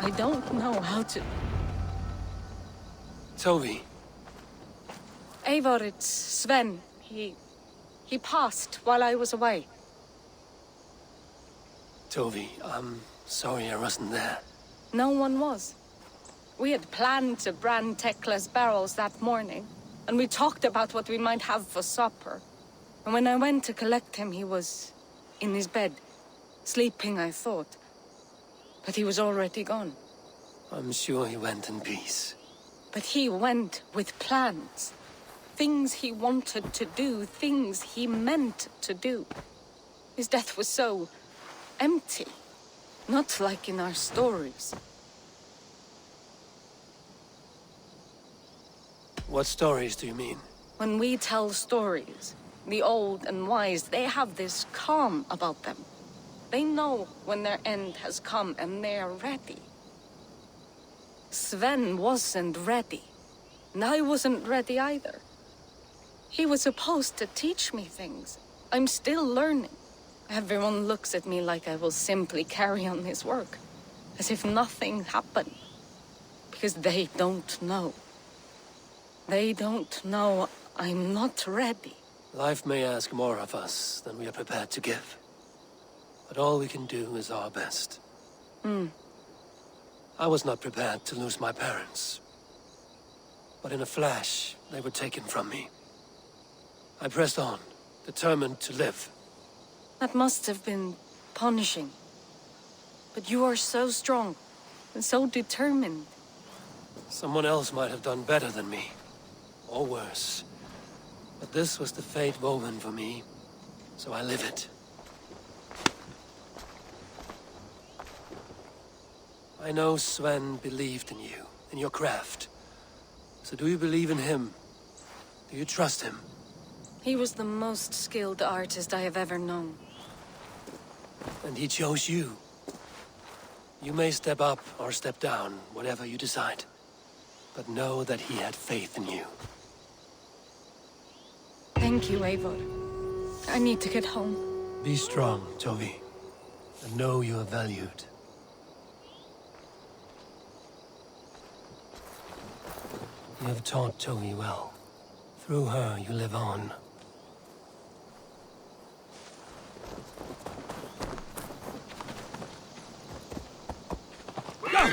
I don't know how to... Toby. Eivor, it's Sven. He passed while I was away. Toby, I'm sorry I wasn't there. No one was. We had planned to brand Tekla's barrels that morning, and we talked about what we might have for supper. And when I went to collect him, he was in his bed, sleeping, I thought. But he was already gone. I'm sure he went in peace. But he went with plans. Things he wanted to do, things he meant to do. His death was so empty. Not like in our stories. What stories do you mean? When we tell stories, the old and wise, they have this calm about them. They know when their end has come and they are ready. Sven wasn't ready. And I wasn't ready either. He was supposed to teach me things. I'm still learning. Everyone looks at me like I will simply carry on his work. As if nothing happened. Because they don't know. They don't know I'm not ready. Life may ask more of us than we are prepared to give. But all we can do is our best. I was not prepared to lose my parents. But in a flash, they were taken from me. I pressed on, determined to live. That must have been punishing. But you are so strong, and so determined. Someone else might have done better than me. Or worse. But this was the fate woven for me, so I live it. I know Sven believed in you, in your craft. So do you believe in him? Do you trust him? He was the most skilled artist I have ever known. And he chose you. You may step up or step down, whatever you decide. But know that he had faith in you. Thank you, Eivor. I need to get home. Be strong, Toby. And know you are valued. You have taught Toby well. Through her, you live on. Go!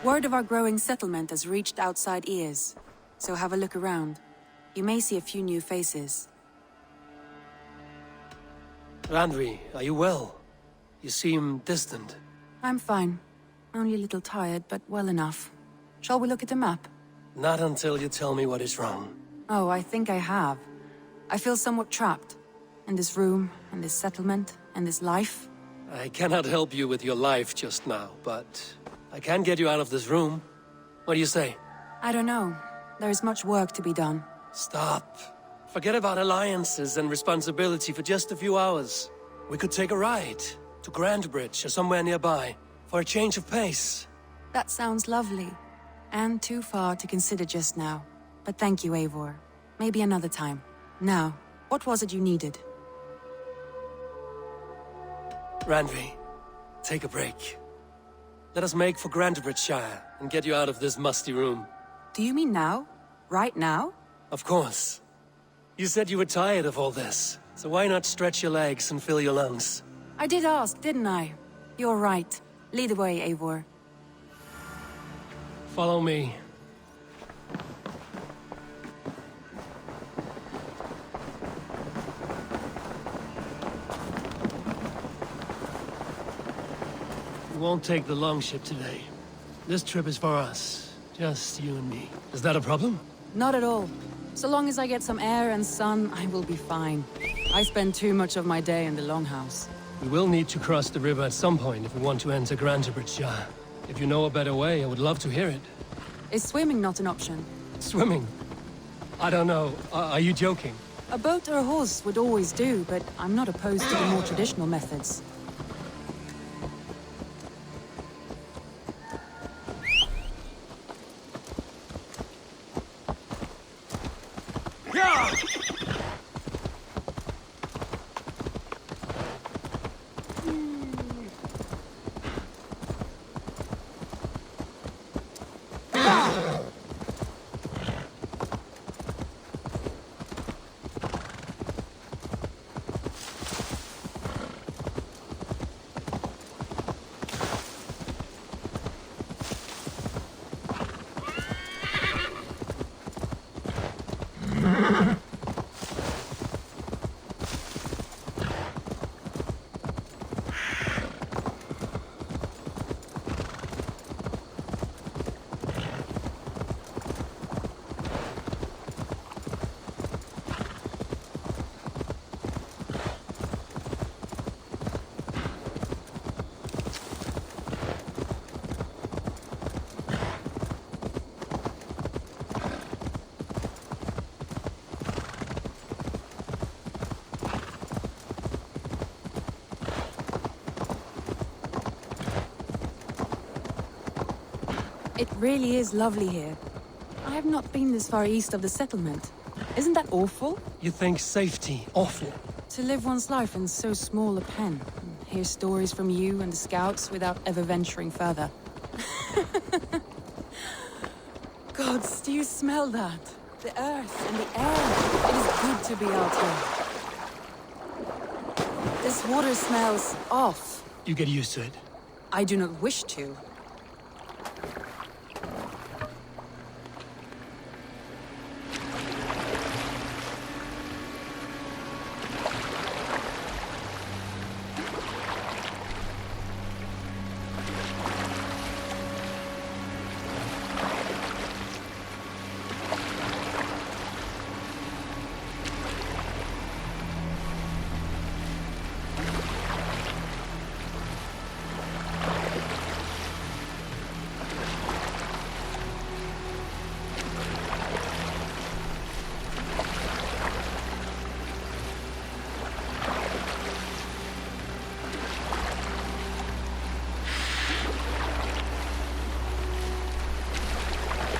Word of our growing settlement has reached outside ears, so have a look around. You may see a few new faces. Randvi, are you well? You seem distant. I'm fine. Only a little tired, but well enough. Shall we look at the map? Not until you tell me what is wrong. Oh, I think I have. I feel somewhat trapped. In this room, in this settlement, in this life. I cannot help you with your life just now, but I can get you out of this room. What do you say? I don't know. There is much work to be done. Stop. Forget about alliances and responsibility for just a few hours. We could take a ride to Grandbridge or somewhere nearby for a change of pace. That sounds lovely. And too far to consider just now. But thank you, Eivor. Maybe another time. Now, what was it you needed? Randvi, take a break. Let us make for Grandbridgeshire and get you out of this musty room. Do you mean now? Right now? Of course. You said you were tired of all this, so why not stretch your legs and fill your lungs? I did ask, didn't I? You're right. Lead the way, Eivor. Follow me. We won't take the longship today. This trip is for us, Just you and me. Is that a problem? Not at all. So long as I get some air and sun, I will be fine. I spend too much of my day in the Longhouse. We will need to cross the river at some point if we want to enter Grantebridge. If you know a better way, I would love to hear it. Is swimming not an option? Swimming? I don't know. Are you joking? A boat or a horse would always do, but I'm not opposed to the more traditional methods. It really is lovely here. I have not been this far east of the settlement. Isn't that awful? You think safety awful? To live one's life in so small a pen. Hear stories from you and the scouts without ever venturing further. Gods, do you smell that? The earth and the air. It is good to be out here. This water smells off. You get used to it. I do not wish to.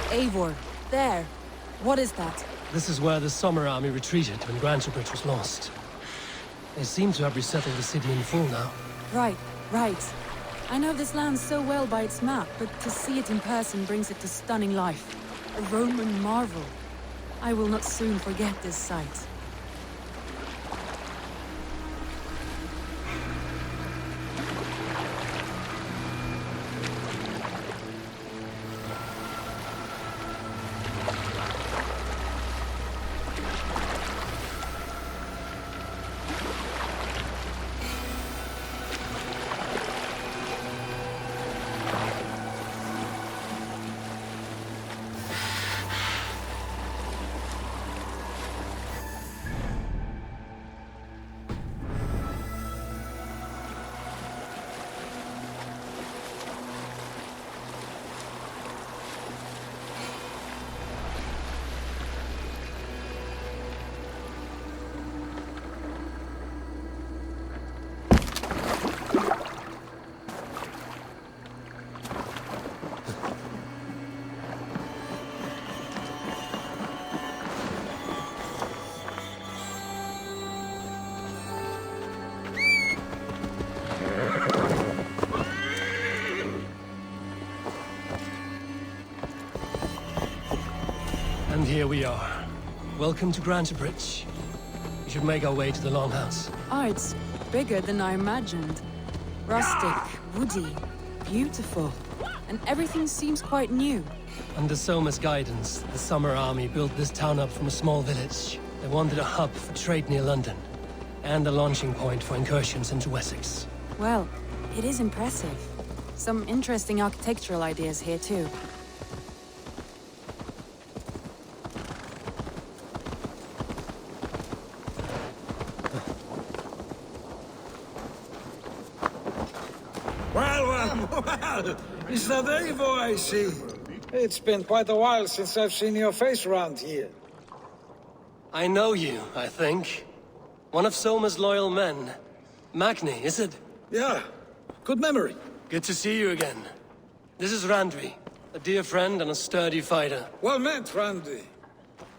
Eivor, there. What is that? This is where the Summer Army retreated when Grantebridge was lost. They seem to have resettled the city in full now. Right. I know this land so well by its map, but to see it in person brings it to stunning life. A Roman marvel. I will not soon forget this sight. And here we are. Welcome to Grantebridge. We should make our way to the Longhouse. Oh, it's bigger than I imagined. Rustic, woody, beautiful. And everything seems quite new. Under Soma's guidance, the Summer Army built this town up from a small village. They wanted a hub for trade near London, and a launching point for incursions into Wessex. Well, it is impressive. Some interesting architectural ideas here too. Well, it's that Eivor I see. It's been quite a while since I've seen your face around here. I know you, I think. One of Soma's loyal men. Magni, is it? Yeah, good memory. Good to see you again. This is Randvi, a dear friend and a sturdy fighter. Well met, Rande.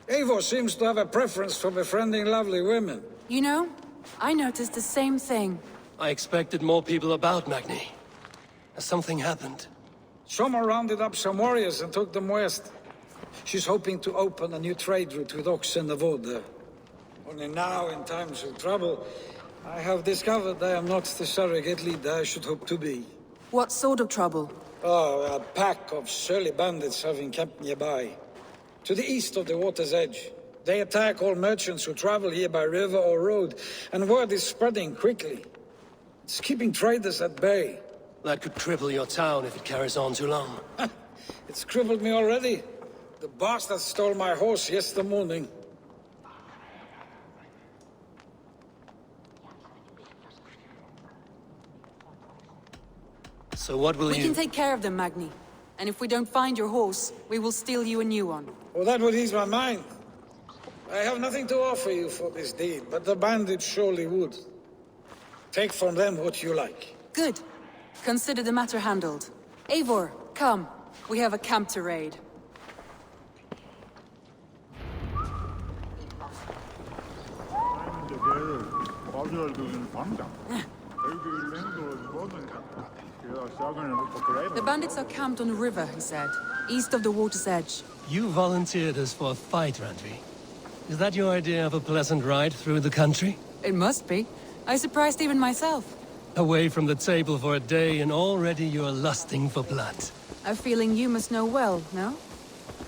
Eivor seems to have a preference for befriending lovely women. You know, I noticed the same thing. I expected more people about Magni. Has something happened? Soma rounded up some warriors and took them west. She's hoping to open a new trade route with Oxen of Order. Only now, in times of trouble, I have discovered I am not the surrogate leader I should hope to be. What sort of trouble? Oh, a pack of surly bandits have encamped nearby. To the east of the water's edge. They attack all merchants who travel here by river or road, and word is spreading quickly. It's keeping traders at bay. That could cripple your town if it carries on too long. It's crippled me already. The bastard stole my horse yesterday morning. So what will We you... can take care of them, Magni. And if we don't find your horse, we will steal you a new one. Well, that would ease my mind. I have nothing to offer you for this deed, but the bandits surely would. Take from them what you like. Good. Consider the matter handled. Eivor, come. We have a camp to raid. The bandits are camped on a river, he said, east of the water's edge. You volunteered us for a fight, Randvi. Is that your idea of a pleasant ride through the country? It must be. I surprised even myself. Away from the table for a day and already you're lusting for blood. A feeling you must know well, no?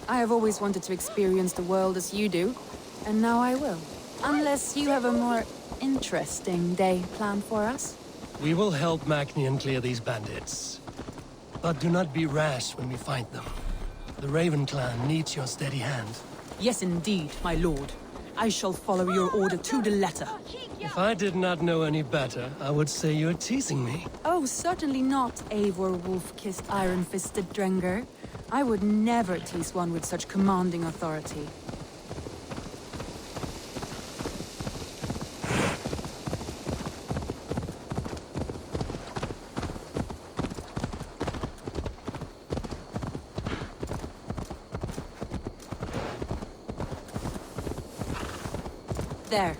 I have always wanted to experience the world as you do, and now I will. Unless you have a more interesting day planned for us. We will help Magnian clear these bandits. But do not be rash when we find them. The Raven clan needs your steady hand. Yes, indeed, my lord. I shall follow your order to the letter. If I did not know any better, I would say you're teasing me. Oh, certainly not, Eivor wolf-kissed iron-fisted Drenger. I would never tease one with such commanding authority. There.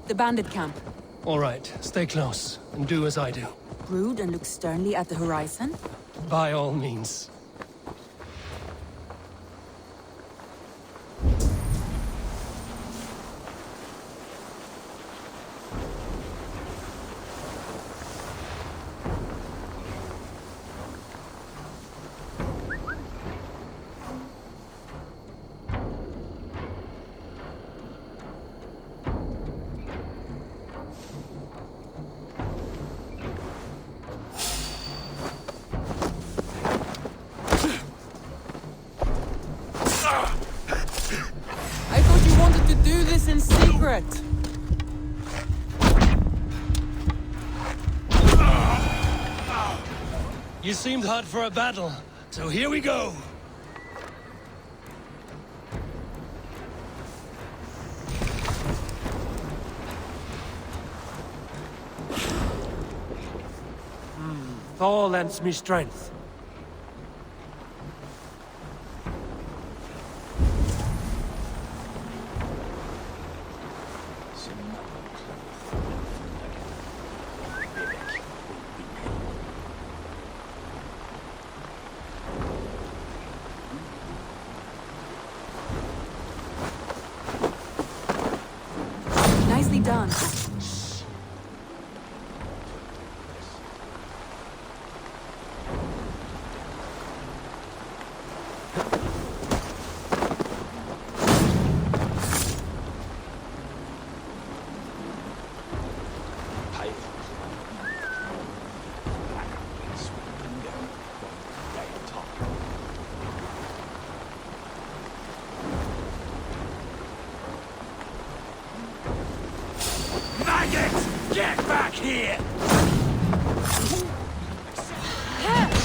The bandit camp. All right, stay close, and do as I do. Brood and look sternly at the horizon? By all means. I thought you wanted to do this in secret. You seemed hot for a battle, so here we go! Thor lends me strength. Nicely done. Maggot! Get back here! Yeah.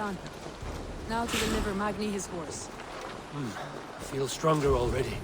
done. Now to deliver Magni his horse. I feel stronger already.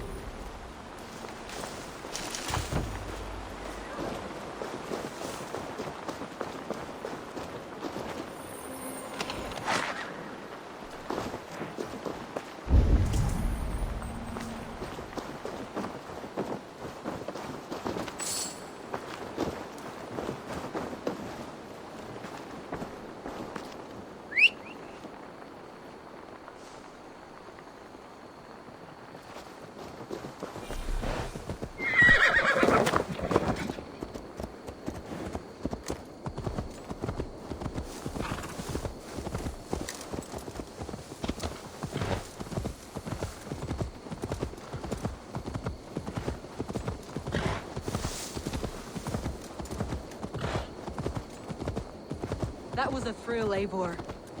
That was a thrill, Eivor.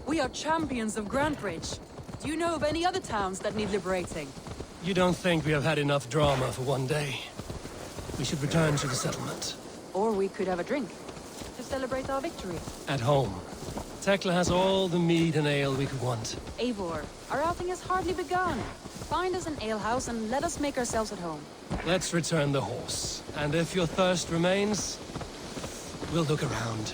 We are champions of Grandbridge. Do you know of any other towns that need liberating? You don't think we have had enough drama for one day? We should return to the settlement. Or we could have a drink, to celebrate our victory. At home. Tekla has all the mead and ale we could want. Eivor, our outing has hardly begun. Find us an alehouse and let us make ourselves at home. Let's return the horse. And if your thirst remains, we'll look around.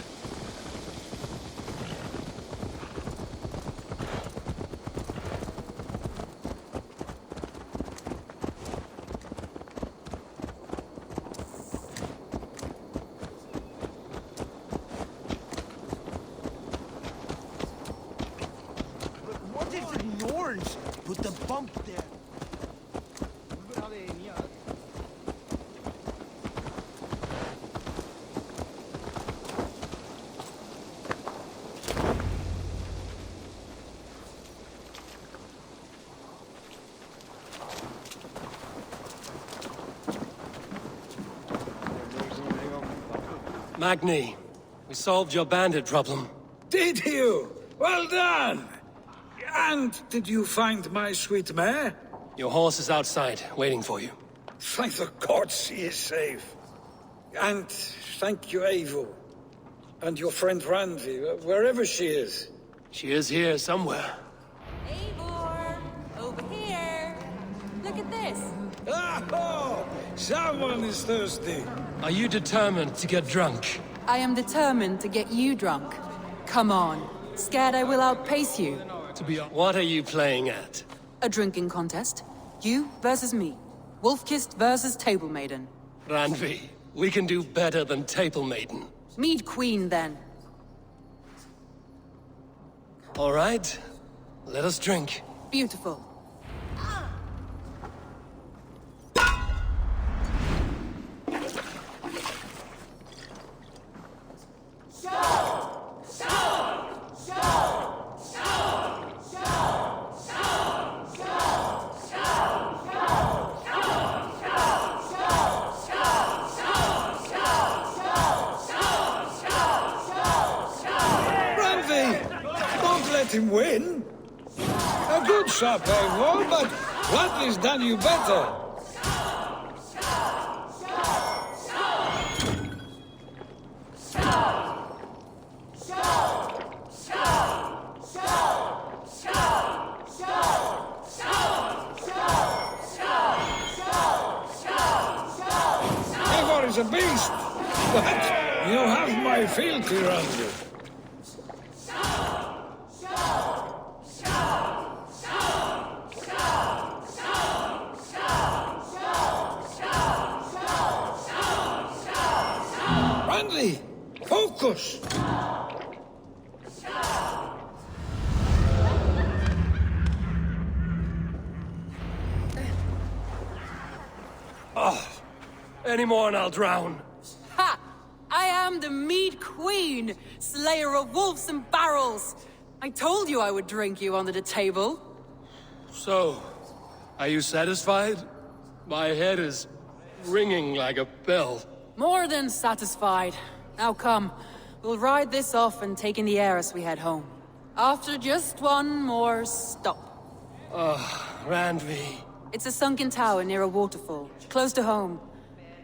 What is it in orange? Put the bump there. Magni, we solved your bandit problem. Did you? Well done! And did you find my sweet mare? Your horse is outside, waiting for you. Thank the gods she is safe. And thank you, Eivor. And your friend Randvi, wherever she is. She is here somewhere. Eivor! Over here! Look at this! Oh! Someone is thirsty. Are you determined to get drunk? I am determined to get you drunk. Come on. Scared I will outpace you. What are you playing at? A drinking contest. You versus me. Wolf-kissed versus Table Maiden. Randvi, we can do better than Table Maiden. Mead Queen, then. All right, let us drink. Beautiful. Let him win. A good shot, Eivor, but Randvi's done you better. Eivor is a beast, but you have my fealty, Rande. Rande, focus! Any more and I'll drown. Ha! I am the Mead Queen, slayer of wolves and barrels. I told you I would drink you under the table. So, are you satisfied? My head is ringing like a bell. More than satisfied. Now come, we'll ride this off and take in the air as we head home. After just one more stop. Randvi. It's a sunken tower near a waterfall, close to home.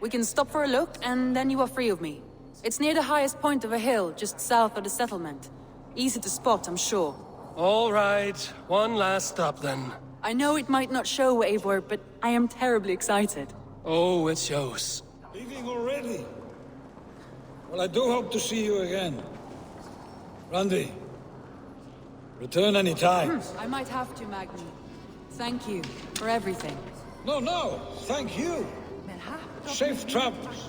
We can stop for a look, and then you are free of me. It's near the highest point of a hill, just south of the settlement. Easy to spot, I'm sure. All right, one last stop then. I know it might not show, Eivor, but I am terribly excited. Oh, it shows. Leaving already? Well, I do hope to see you again. Rande, return any time. I might have to, Magni. Thank you for everything. No, thank you. Safe travels.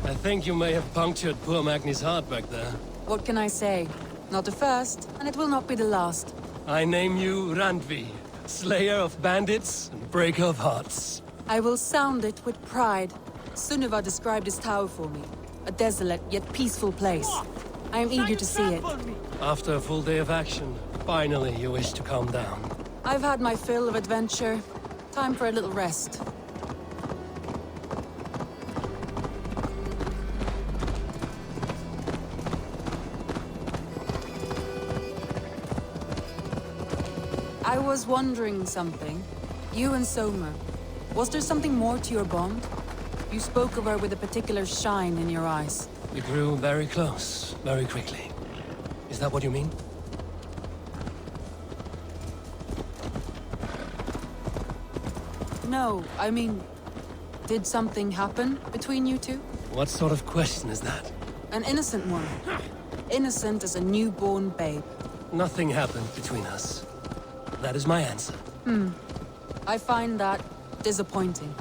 I think you may have punctured poor Magni's heart back there. What can I say? Not the first, and it will not be the last. I name you Randvi, slayer of bandits and breaker of hearts. I will sound it with pride. Sunniva described his tower for me. A desolate yet peaceful place. I am eager to see it. After a full day of action, finally you wish to calm down. I've had my fill of adventure. Time for a little rest. I was wondering something. You and Soma. Was there something more to your bond? You spoke of her with a particular shine in your eyes. We grew very close, very quickly. Is that what you mean? No, I mean... Did something happen between you two? What sort of question is that? An innocent one. Innocent as a newborn babe. Nothing happened between us. That is my answer. I find that disappointing.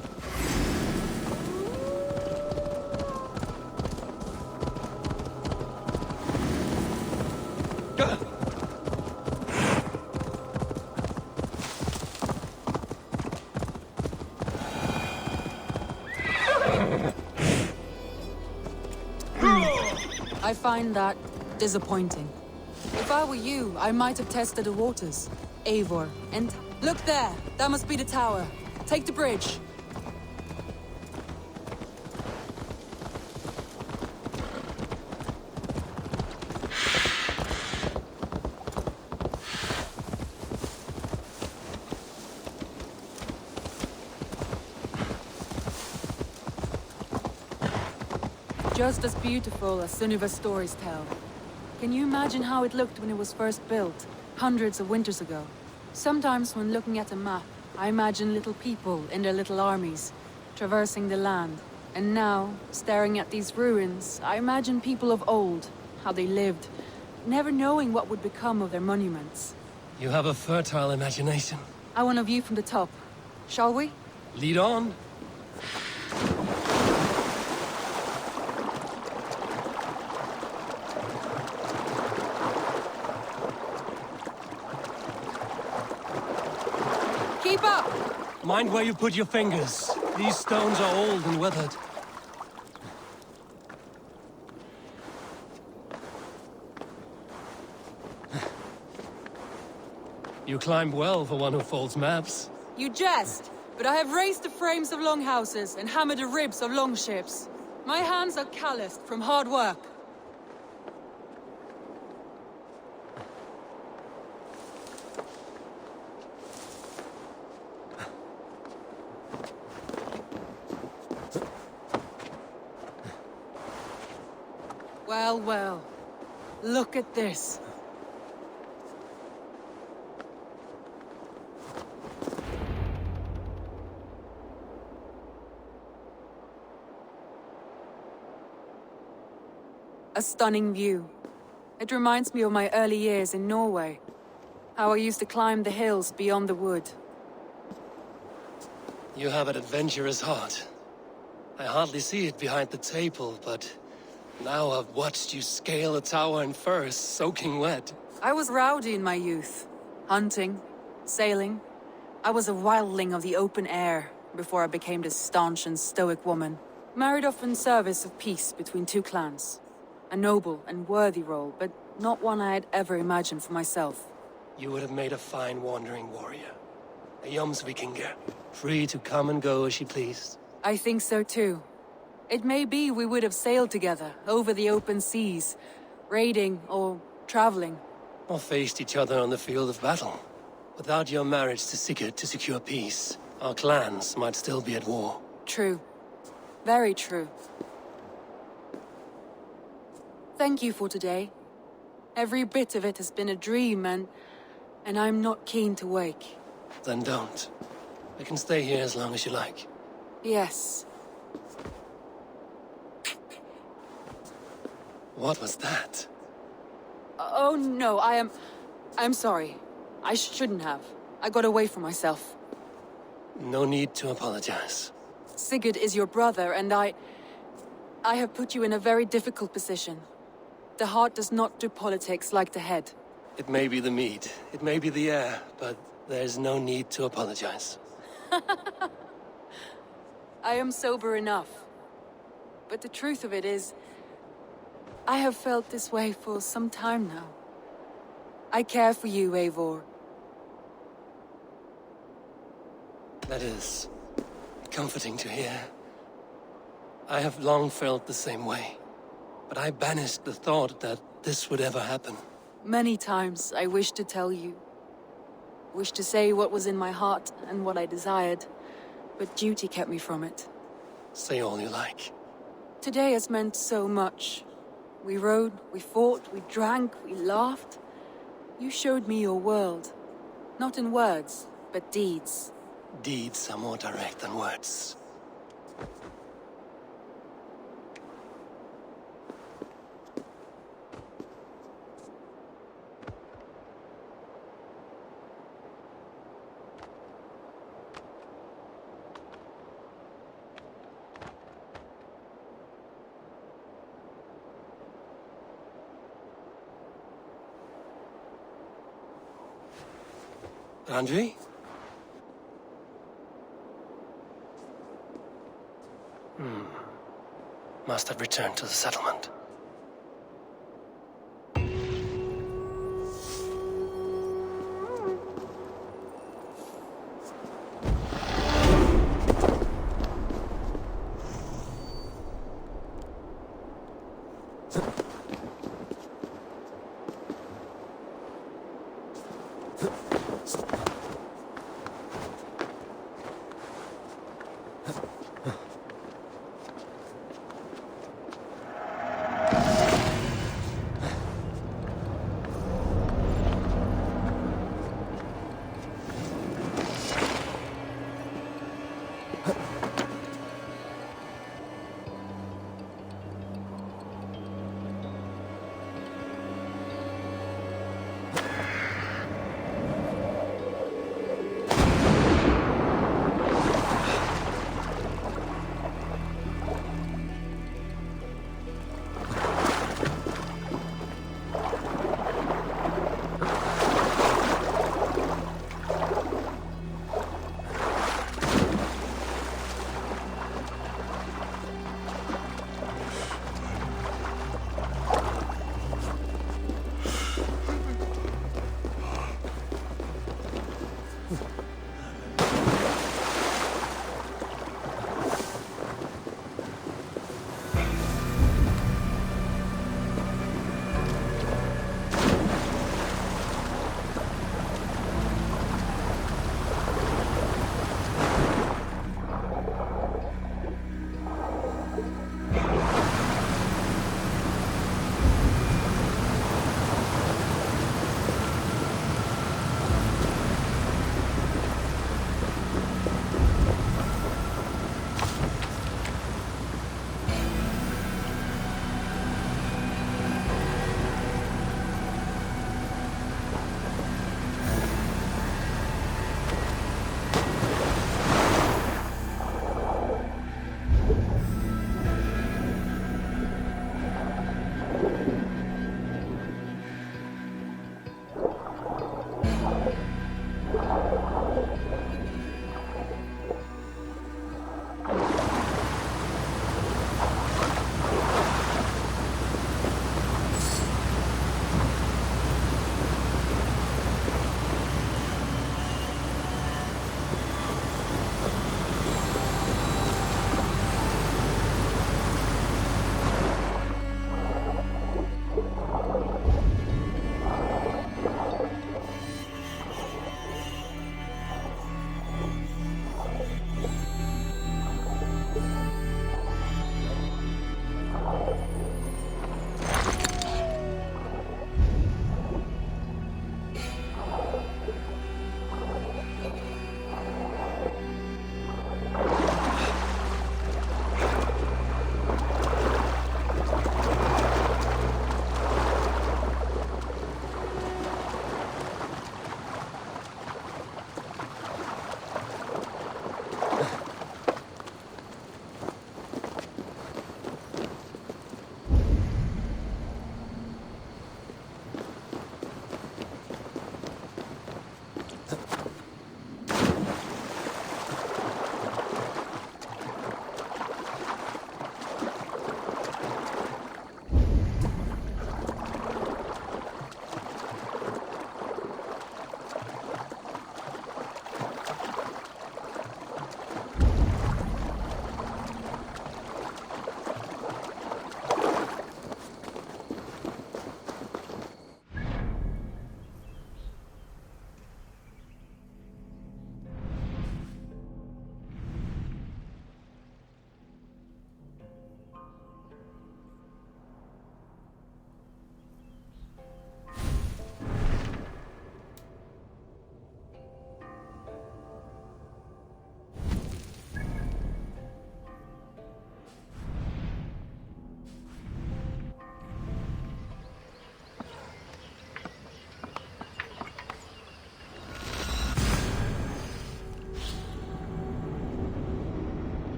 I find that disappointing. If I were you, I might have tested the waters. Eivor, and... Look there! That must be the tower. Take the bridge. Just as beautiful as Sunniva's stories tell. Can you imagine how it looked when it was first built, hundreds of winters ago? Sometimes when looking at a map, I imagine little people in their little armies, traversing the land. And now, staring at these ruins, I imagine people of old, how they lived, never knowing what would become of their monuments. You have a fertile imagination. I want a view from the top. Shall we? Lead on. Keep up! Mind where you put your fingers. These stones are old and weathered. You climb well for one who folds maps. You jest, but I have raised the frames of longhouses and hammered the ribs of longships. My hands are calloused from hard work. Well, well. Look at this. A stunning view. It reminds me of my early years in Norway. How I used to climb the hills beyond the wood. You have an adventurous heart. I hardly see it behind the table, but now I've watched you scale a tower in furs, soaking wet. I was rowdy in my youth. Hunting, sailing. I was a wildling of the open air before I became this staunch and stoic woman. Married off in service of peace between two clans. A noble and worthy role, but not one I had ever imagined for myself. You would have made a fine wandering warrior. A Jomsvikinger, free to come and go as she pleased. I think so too. It may be we would have sailed together, over the open seas, raiding or traveling. Or faced each other on the field of battle. Without your marriage to Sigurd to secure peace, our clans might still be at war. True. Very true. Thank you for today. Every bit of it has been a dream, and I'm not keen to wake. Then don't. I can stay here as long as you like. Yes. What was that? Oh no, I'm sorry. I shouldn't have. I got away from myself. No need to apologize. Sigurd is your brother, and I have put you in a very difficult position. The heart does not do politics like the head. It may be the mead, it may be the air, but there's no need to apologize. I am sober enough. But the truth of it is, I have felt this way for some time now. I care for you, Eivor. That is comforting to hear. I have long felt the same way, but I banished the thought that this would ever happen. Many times I wished to tell you. Wished to say what was in my heart and what I desired, but duty kept me from it. Say all you like. Today has meant so much. We rode, we fought, we drank, we laughed. You showed me your world. Not in words, but deeds. Deeds are more direct than words. Randvi? Must have returned to the settlement.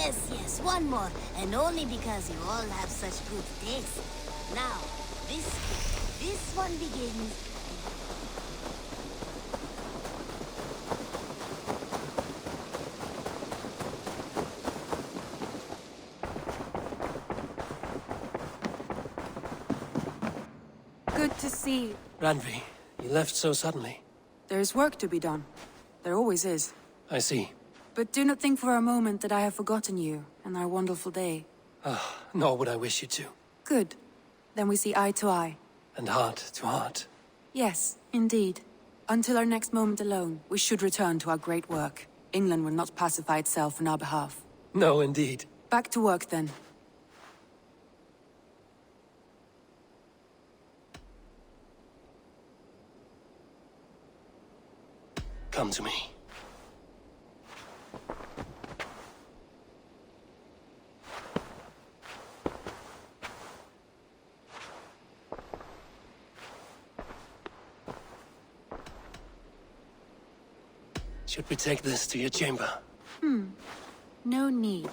Yes, one more. And only because you all have such good taste. Now, this one begins. Good to see you. Randvi, you left so suddenly. There's work to be done. There always is. I see. But do not think for a moment that I have forgotten you and our wonderful day. Nor would I wish you to. Good. Then we see eye to eye. And heart to heart. Yes, indeed. Until our next moment alone, we should return to our great work. England will not pacify itself on our behalf. No, indeed. Back to work, then. Come to me. Should we take this to your chamber? No need.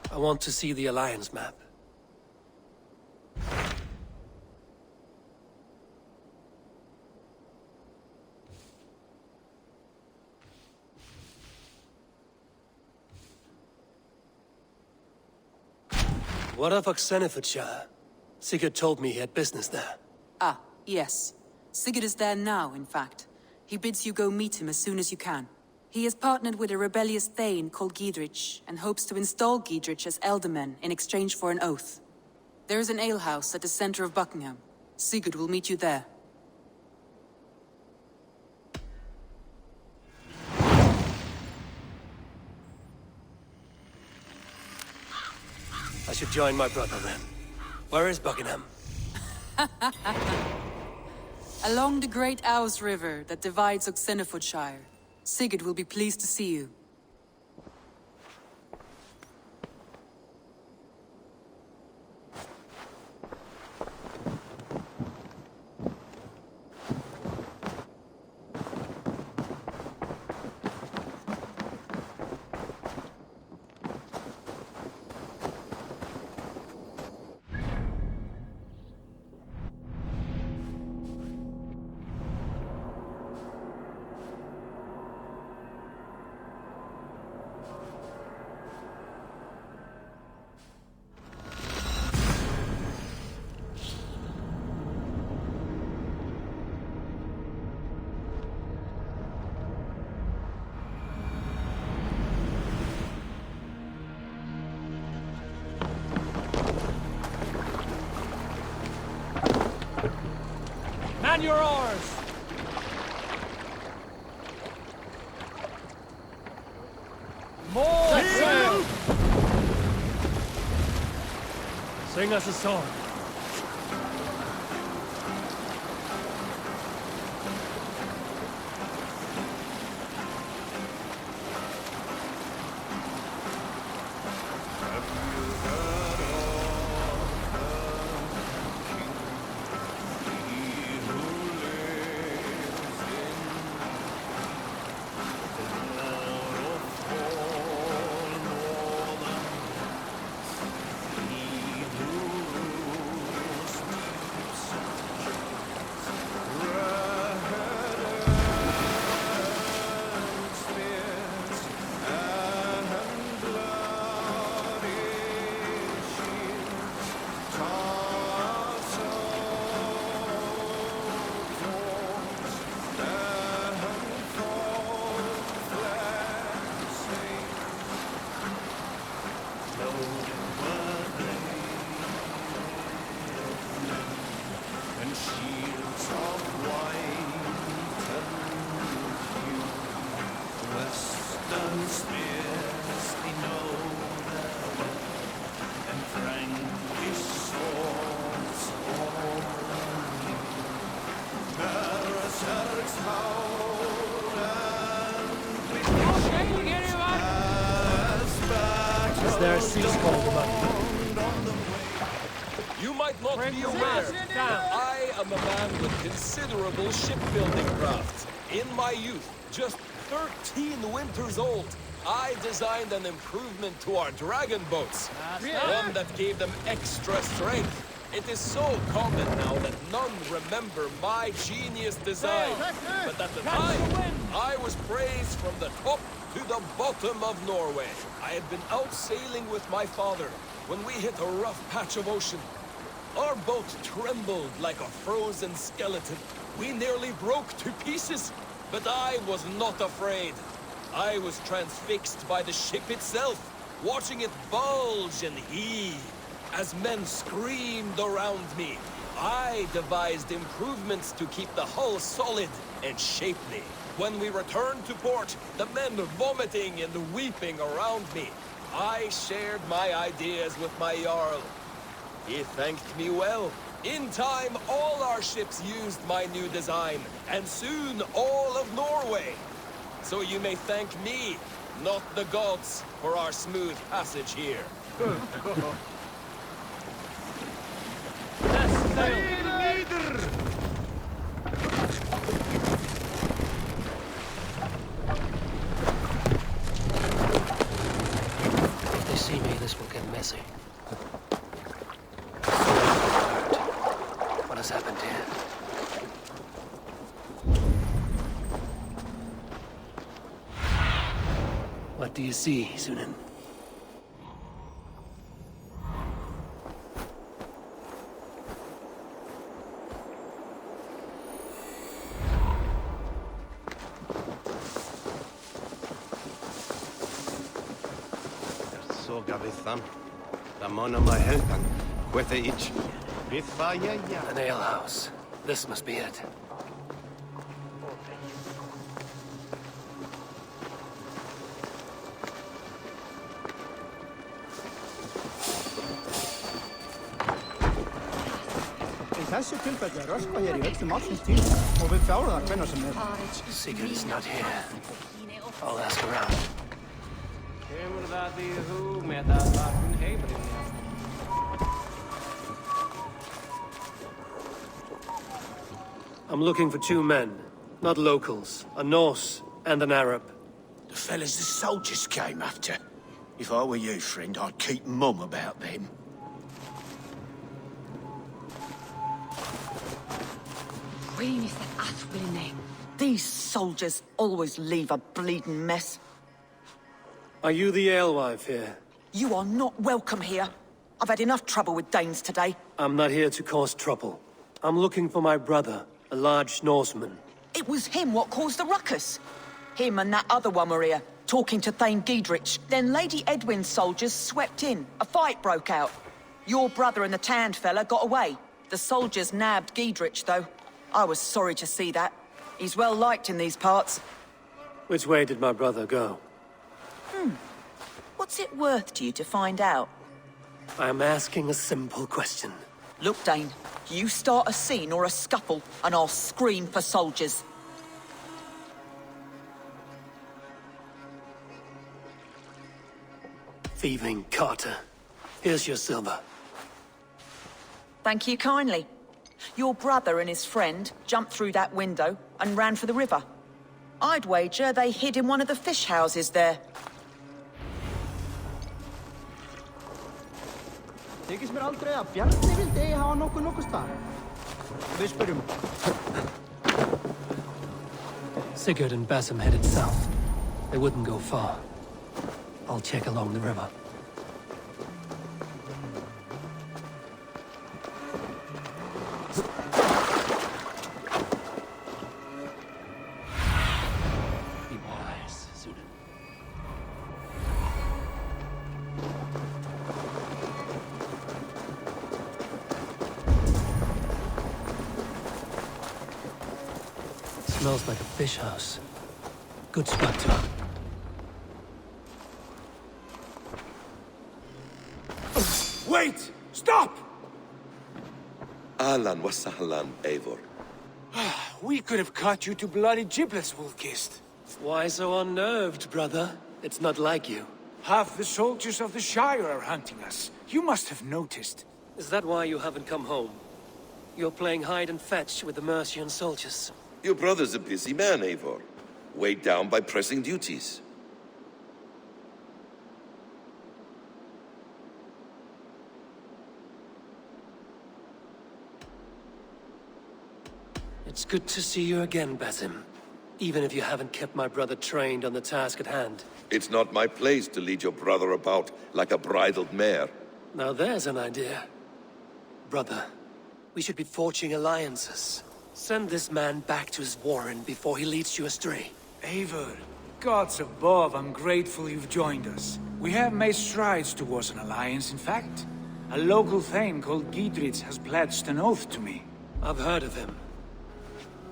I want to see the Alliance map. What of Oxenfordshire? Sigurd told me he had business there. Ah, yes. Sigurd is there now, in fact. He bids you go meet him as soon as you can. He has partnered with a rebellious Thane called Giedrich, and hopes to install Giedrich as Elderman in exchange for an oath. There is an alehouse at the center of Buckingham. Sigurd will meet you there. I should join my brother then. Where is Buckingham? Along the great Ouse River that divides Oxenfordshire. Sigurd will be pleased to see you. Man your oars! More sail! Sing us a song. Is there a sea scroll about me? You might not be aware, I am a man with considerable shipbuilding craft. In my youth, just 13 winters old, I designed an improvement to our dragon boats. One that gave them extra strength. It is so common now that none remember my genius design. But at the time, I was praised from the top to the bottom of Norway. I had been out sailing with my father when we hit a rough patch of ocean. Our boat trembled like a frozen skeleton. We nearly broke to pieces, but I was not afraid. I was transfixed by the ship itself, watching it bulge and heave. As men screamed around me, I devised improvements to keep the hull solid and shapely. When we returned to port, the men vomiting and weeping around me, I shared my ideas with my Jarl. He thanked me well. In time, all our ships used my new design, and soon all of Norway. So you may thank me, not the gods, for our smooth passage here. If they see me, this will get messy. What has happened here? What do you see, Sunan? An alehouse. This must be it. Þessu tilfelli röskva hér í öllum ársins tíma og við fjáum það hvenær sem er. Sigurd is not here. I'll ask around. I'm looking for two men, not locals, a Norse and an Arab. The fellas the soldiers came after. If I were you, friend, I'd keep mum about them. These soldiers always leave a bleeding mess. Are you the alewife here? You are not welcome here. I've had enough trouble with Danes today. I'm not here to cause trouble. I'm looking for my brother, a large Norseman. It was him what caused the ruckus. Him and that other one were here, talking to Thane Giedrich. Then Lady Edwin's soldiers swept in. A fight broke out. Your brother and the tanned fella got away. The soldiers nabbed Giedrich, though. I was sorry to see that. He's well liked in these parts. Which way did my brother go? What's it worth to you to find out? I'm asking a simple question. Look, Dane, you start a scene or a scuffle, and I'll scream for soldiers. Thieving Carter. Here's your silver. Thank you kindly. Your brother and his friend jumped through that window and ran for the river. I'd wager they hid in one of the fish houses there. Þykist mér aldrei að Bjarni vildi eigi hafa nokkuð staðar. Við spyrjum. Sigurd and Basim headed south. They wouldn't go far. I'll check along the river. Be wise, Sunan. Smells like a fish house. Good spot to... Wait! Stop! Ahlan wa sahlan, Eivor. We could have cut you to bloody giblets, Wolf-Kissed. Why so unnerved, brother? It's not like you. Half the soldiers of the Shire are hunting us. You must have noticed. Is that why you haven't come home? You're playing hide and fetch with the Mercian soldiers. Your brother's a busy man, Eivor. Weighed down by pressing duties. It's good to see you again, Basim. Even if you haven't kept my brother trained on the task at hand. It's not my place to lead your brother about like a bridled mare. Now there's an idea. Brother, we should be forging alliances. Send this man back to his warren before he leads you astray. Eivor, gods above, I'm grateful you've joined us. We have made strides towards an alliance, in fact. A local thane called Giedrich has pledged an oath to me. I've heard of him.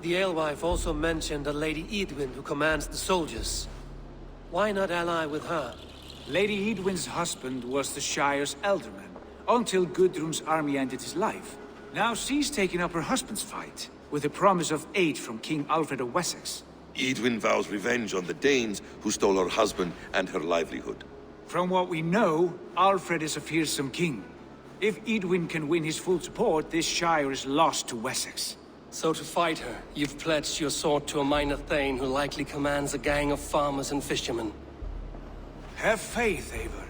The alewife also mentioned a Lady Edwin who commands the soldiers. Why not ally with her? Lady Edwin's husband was the Shire's elderman, until Gudrun's army ended his life. Now she's taking up her husband's fight, with the promise of aid from King Alfred of Wessex. Edwin vows revenge on the Danes who stole her husband and her livelihood. From what we know, Alfred is a fearsome king. If Edwin can win his full support, this Shire is lost to Wessex. So to fight her, you've pledged your sword to a minor thane who likely commands a gang of farmers and fishermen. Have faith, Eivor.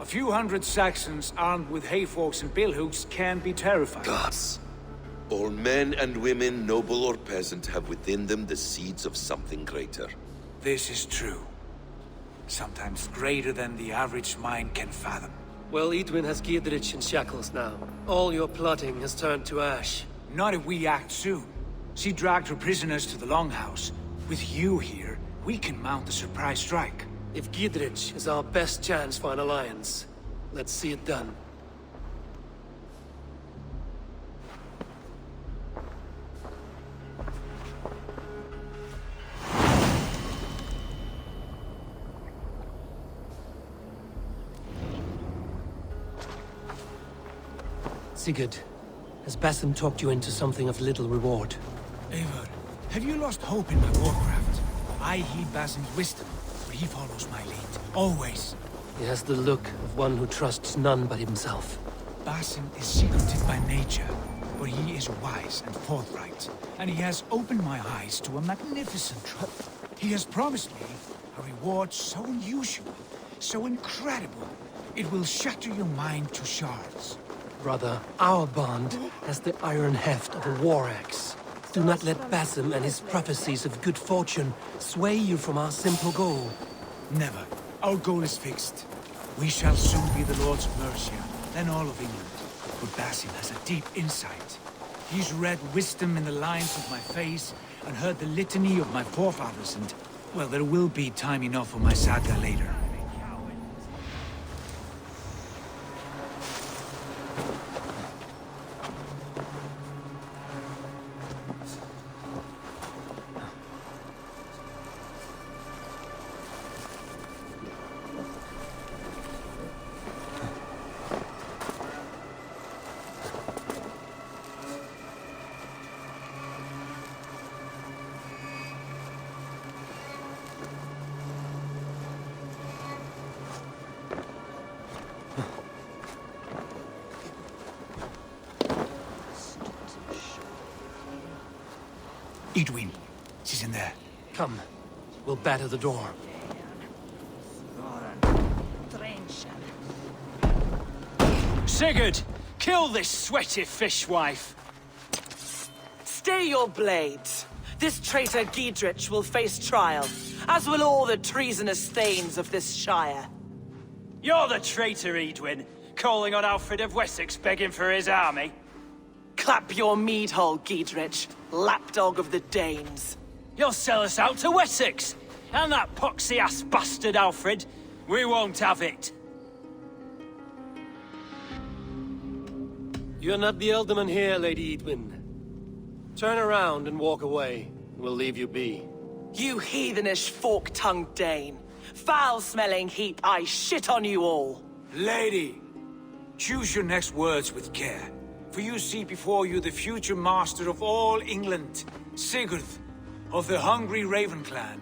A few hundred Saxons armed with hayforks and billhooks can be terrifying. Gods. All men and women, noble or peasant, have within them the seeds of something greater. This is true. Sometimes greater than the average mind can fathom. Well, Edwin has Giedrich in shackles now. All your plotting has turned to ash. Not if we act soon. She dragged her prisoners to the Longhouse. With you here, we can mount a surprise strike. If Giedrich is our best chance for an alliance, let's see it done. Sigurd, has Basim talked you into something of little reward? Eivor, have you lost hope in my warcraft? I heed Basim's wisdom, but he follows my lead. Always. He has the look of one who trusts none but himself. Basim is secretive by nature, but he is wise and forthright. And he has opened my eyes to a magnificent truth. He has promised me a reward so unusual, so incredible, it will shatter your mind to shards. Brother, our bond has the iron heft of a war axe. Do not let Basim and his prophecies of good fortune sway you from our simple goal. Never. Our goal is fixed. We shall soon be the Lords of Mercia, then all of England. But Basim has a deep insight. He's read wisdom in the lines of my face and heard the litany of my forefathers, and, well, there will be time enough for my saga later. Edwin, she's in there. Come, we'll batter the door. Sigurd, kill this sweaty fishwife. Stay your blades. This traitor Giedrich will face trial, as will all the treasonous thanes of this shire. You're the traitor, Edwin, calling on Alfred of Wessex begging for his army. Clap your mead hole, Giedrich, lapdog of the Danes. You'll sell us out to Wessex, and that poxy-ass bastard Alfred. We won't have it. You're not the alderman here, Lady Edwin. Turn around and walk away, and we'll leave you be. You heathenish fork-tongued Dane. Foul-smelling heap, I shit on you all. Lady, choose your next words with care. For you see before you the future master of all England, Sigurd, of the hungry Raven clan.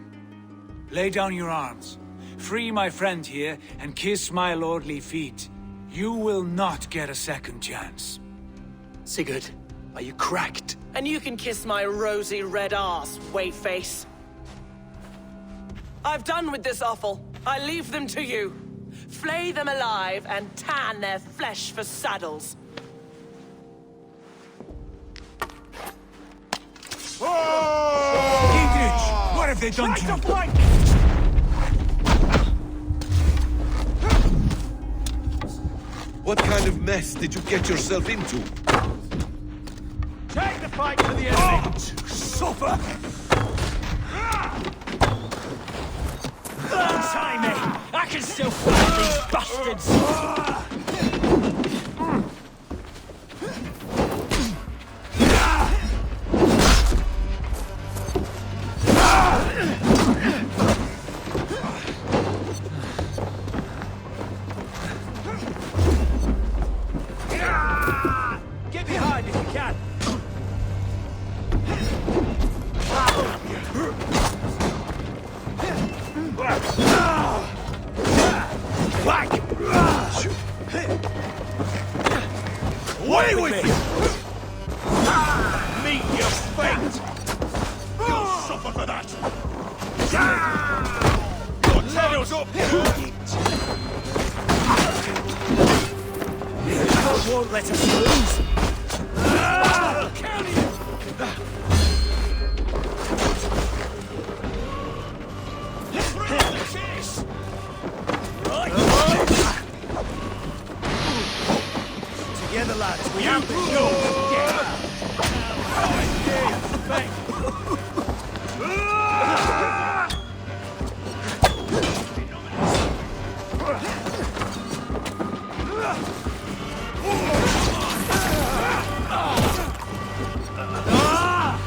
Lay down your arms. free my friend here and kiss my lordly feet. You will not get a second chance. Sigurd, are you cracked? And you can kiss my rosy red arse, wayface. I've done with this offal. I leave them to you. Flay them alive and tan their flesh for saddles. Dietrich, what have they done to you? What kind of mess did you get yourself into? Take the fight to the enemy! Suffer! Untie me! I can still fight these bastards! Get behind if you can! Whack! Away with you! Meet your fate! You'll suffer for that! Let us up! God won't let us lose! Together, lads, we have this yours!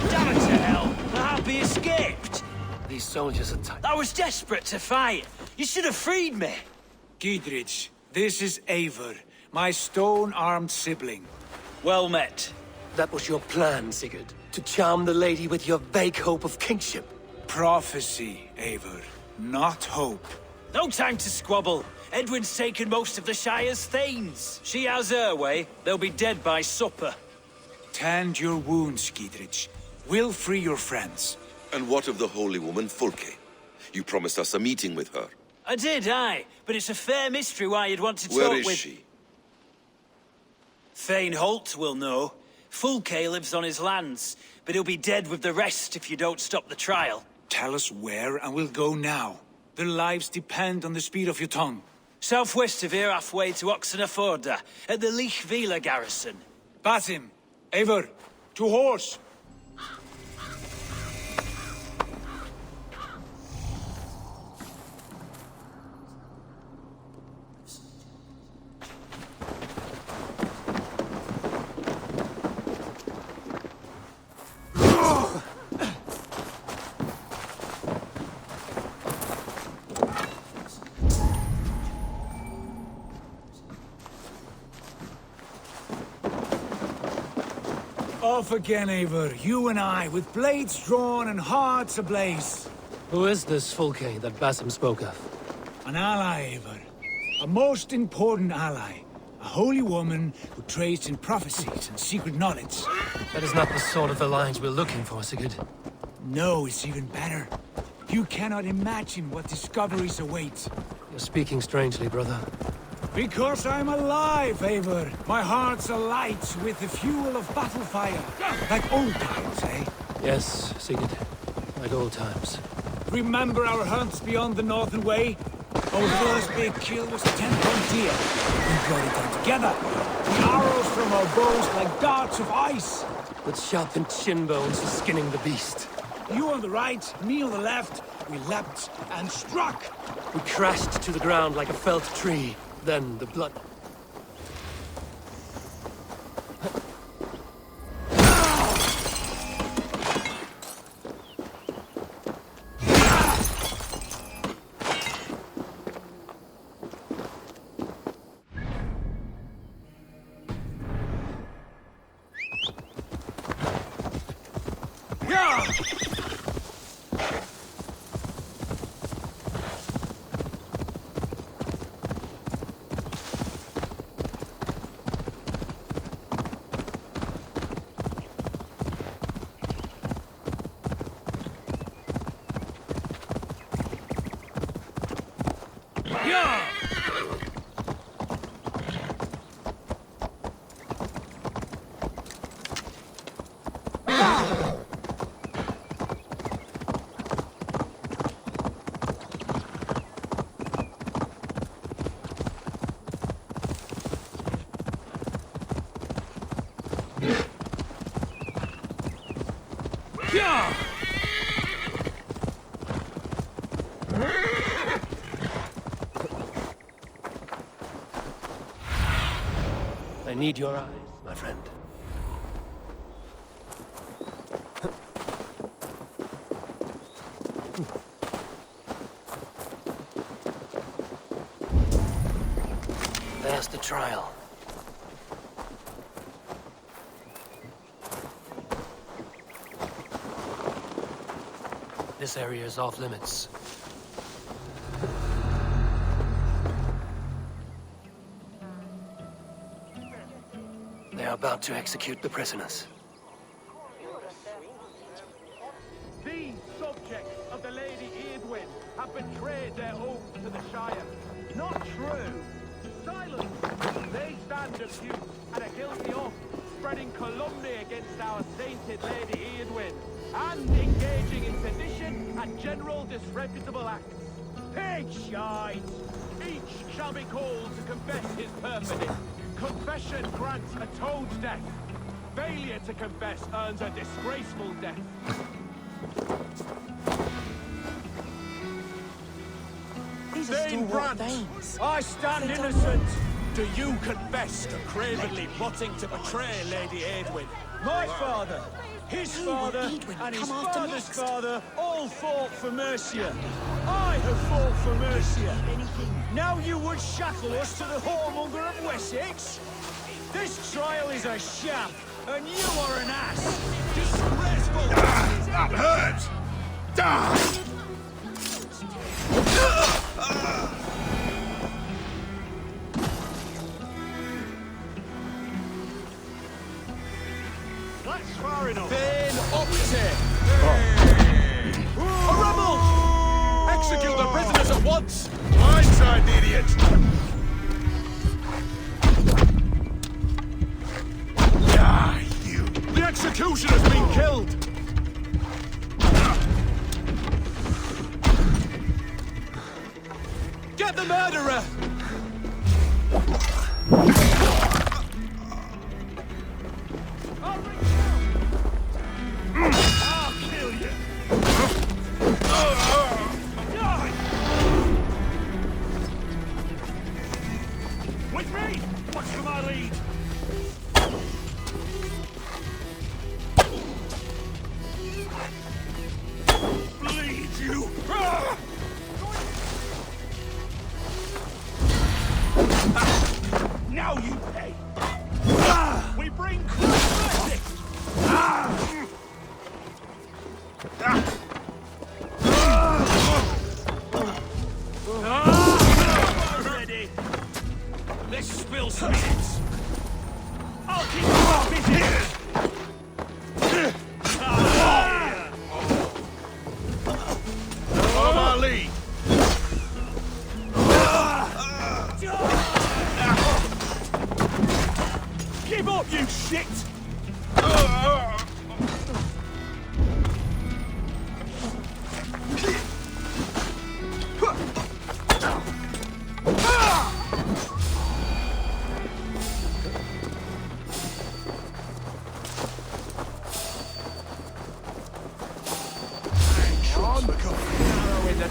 Damn it to hell! The happy escaped! These soldiers are tight. I was desperate to fight. You should have freed me. Gidrich, this is Eivor, my stone-armed sibling. Well met. That was your plan, Sigurd. To charm the lady with your vague hope of kingship. Prophecy, Eivor, not hope. No time to squabble. Edwin's taken most of the Shire's thanes. She has her way. They'll be dead by supper. Tend your wounds, Gidrich. We'll free your friends. And what of the holy woman Fulke? You promised us a meeting with her. I did, aye. But it's a fair mystery why you'd want to talk Where with... is she? Thane Holt will know. Fulke lives on his lands, but he'll be dead with the rest if you don't stop the trial. Tell us where and we'll go now. Their lives depend on the speed of your tongue. Southwest of here, halfway to Oxenaforda, at the Lichvila garrison. Basim, Eivor, to horse! Off again, Eivor. You and I, with blades drawn and hearts ablaze. Who is this Fulke that Basim spoke of? An ally, Eivor. A most important ally. A holy woman who trades in prophecies and secret knowledge. That is not the sort of alliance we're looking for, Sigurd. No, it's even better. You cannot imagine what discoveries await. You're speaking strangely, brother. Because I'm alive, Eivor. My heart's alight with the fuel of battle fire. Like old times, eh? Yes, Sigurd. Like old times. Remember our hunts beyond the Northern Way? Our first big kill was a 10-point deer. We brought it down together. The arrows from our bows like darts of ice. With sharpened shin bones skinning the beast. You on the right, me on the left. We leapt and struck. We crashed to the ground like a felled tree. Then the blood... I need your eyes, my friend. There's the trial. This area is off limits. They are about to execute the prisoners. These subjects of the Lady Eadwyn have betrayed their oath to the Shire. Not true. Silence. They stand accused and are guilty of spreading calumny against our sainted Lady Eadwyn and engaging in sedition and general disreputable acts. Pig shite! Each shall be called to confess his perfidy. Confession grants atoned death. Failure to confess earns a disgraceful death. Thane Brand, I stand innocent. Do you confess to cravenly plotting to betray Lady Eadwyn? My father, his father, and his father's father all fought for Mercia. I have fought for Mercia. Now you would shackle us to the whoremonger of Wessex? This trial is a sham, and you are an ass. Disgraceful! That hurts! Die! That's far enough. Thane Opte! A rebel! Execute the prisoners at once! Blindside, idiot! Ah, you! The executioner's been killed! Get the murderer! I'll kill you! With me! Watch for my lead! Bleed, you! Now you pay! We bring blessing! Ready! Let's spill some minutes! I'll keep you off busy! Follow my lead! Give up, you shit!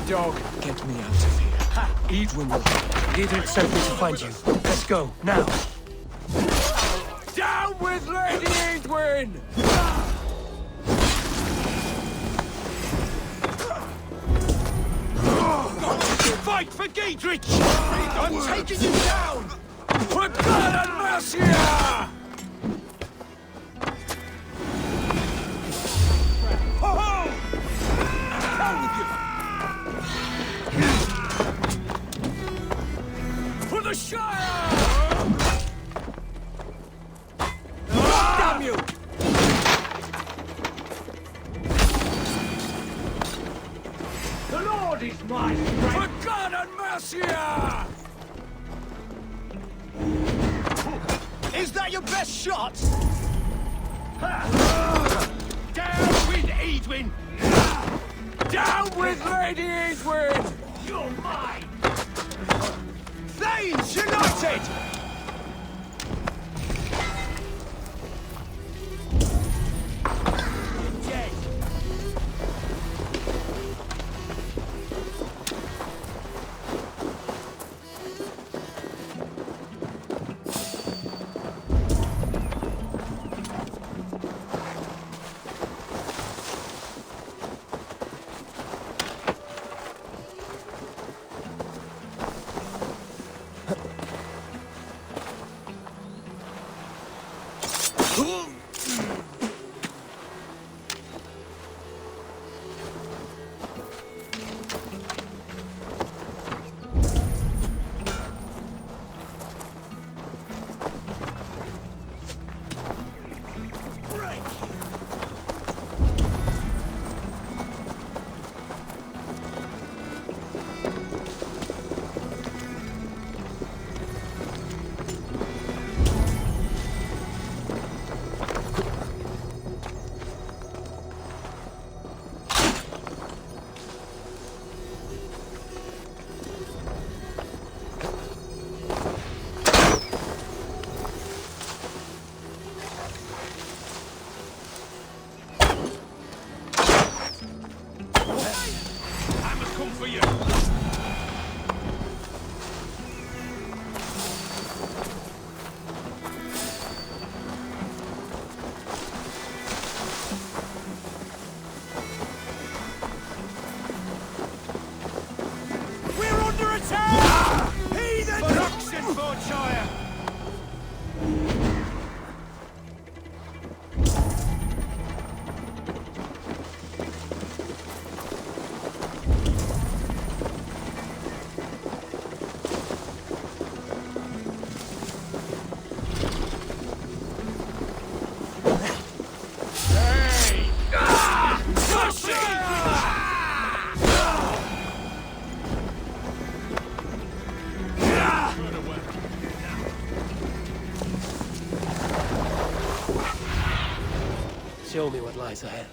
Dog, get me out of here. Ha! Eadwyn will help. Edith sent me to find you. Let's go, now. Down with Lady Eadwyn! Fight for Giedrich! I'm taking you down! For God and Mercia! Ho-ho! Down with you! For the Shire! Damn you! The Lord is my strength! For God and mercy! Is that your best shot? Down with Edwin! Down with Lady Edwin! You're mine! Thanes united! Dead. Show me what lies ahead.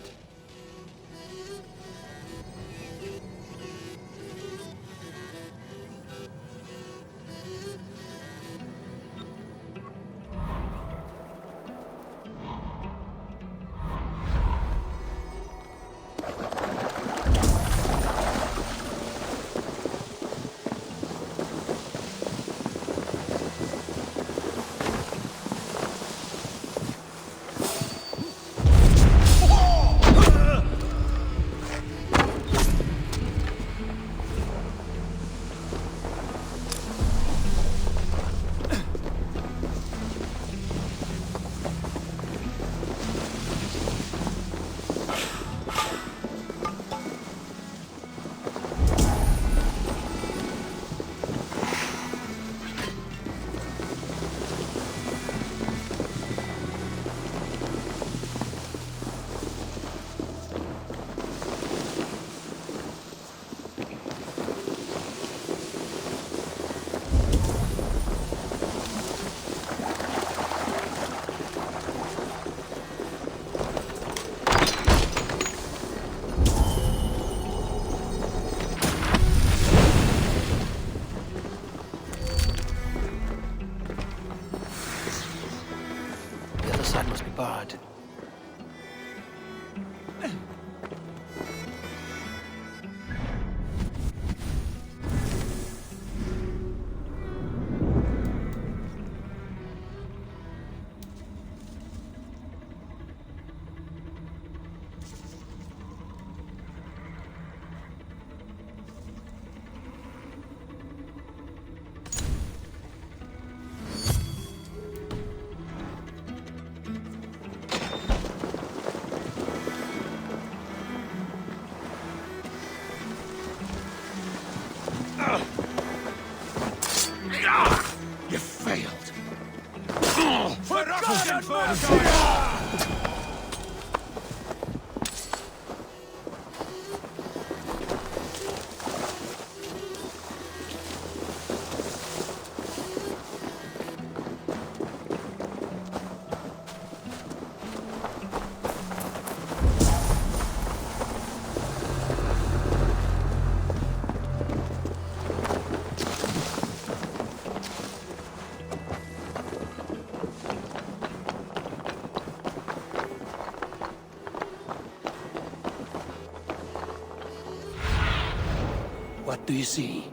What do you see?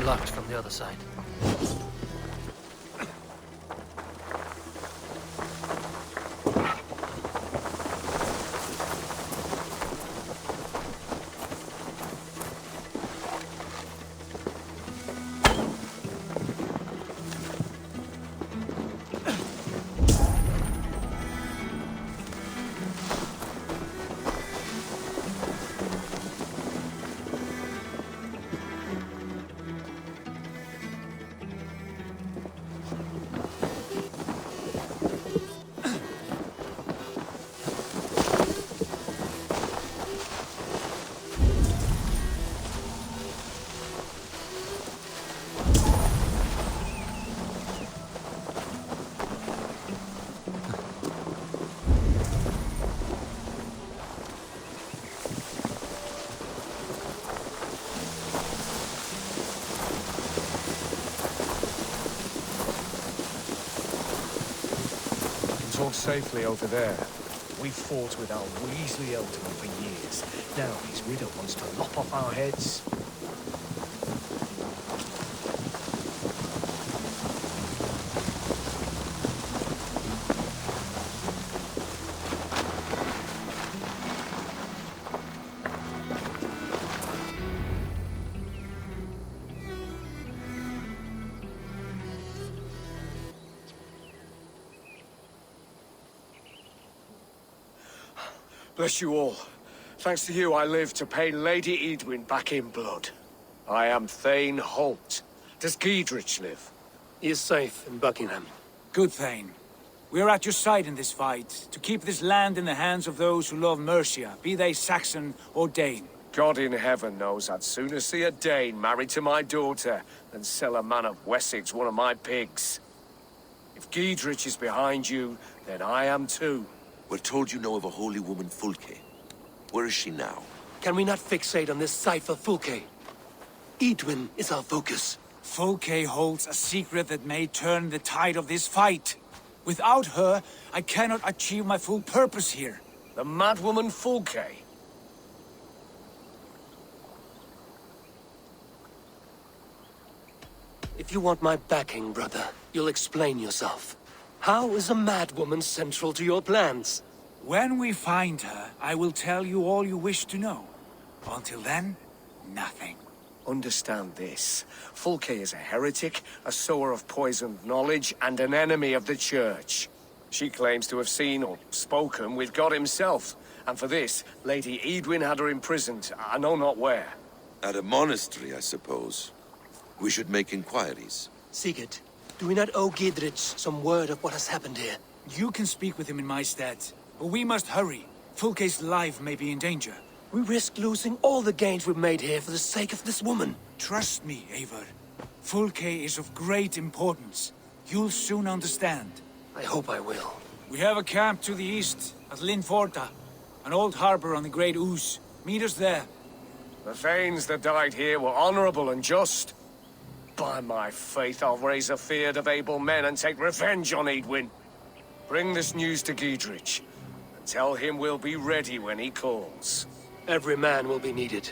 Blocked from the other side. Talk safely over there. We fought with our Weasley Elderman for years. Now his widow wants to lop off our heads. Bless you all. Thanks to you, I live to pay Lady Edwin back in blood. I am Thane Holt. Does Giedrich live? He is safe in Buckingham. Good, Thane. We are at your side in this fight, to keep this land in the hands of those who love Mercia, be they Saxon or Dane. God in heaven knows I'd sooner see a Dane married to my daughter than sell a man of Wessex one of my pigs. If Giedrich is behind you, then I am too. We're told you know of a holy woman, Fulke. Where is she now? Can we not fixate on this cipher, Fulke? Edwin is our focus. Fulke holds a secret that may turn the tide of this fight. Without her, I cannot achieve my full purpose here. The madwoman Fulke? If you want my backing, brother, you'll explain yourself. How is a madwoman central to your plans? When we find her, I will tell you all you wish to know. Until then, nothing. Understand this. Fulke is a heretic, a sower of poisoned knowledge, and an enemy of the Church. She claims to have seen or spoken with God himself. And for this, Lady Edwin had her imprisoned, I know not where. At a monastery, I suppose. We should make inquiries. Sigurd, do we not owe Giedrich some word of what has happened here? You can speak with him in my stead. But we must hurry. Fulke's life may be in danger. We risk losing all the gains we've made here for the sake of this woman. Trust me, Eivor. Fulke is of great importance. You'll soon understand. I hope I will. We have a camp to the east, at Linforta. An old harbor on the Great Ouse. Meet us there. The Thanes that died here were honorable and just. By my faith, I'll raise a fear of able men and take revenge on Edwin. Bring this news to Giedrich, and tell him we'll be ready when he calls. Every man will be needed.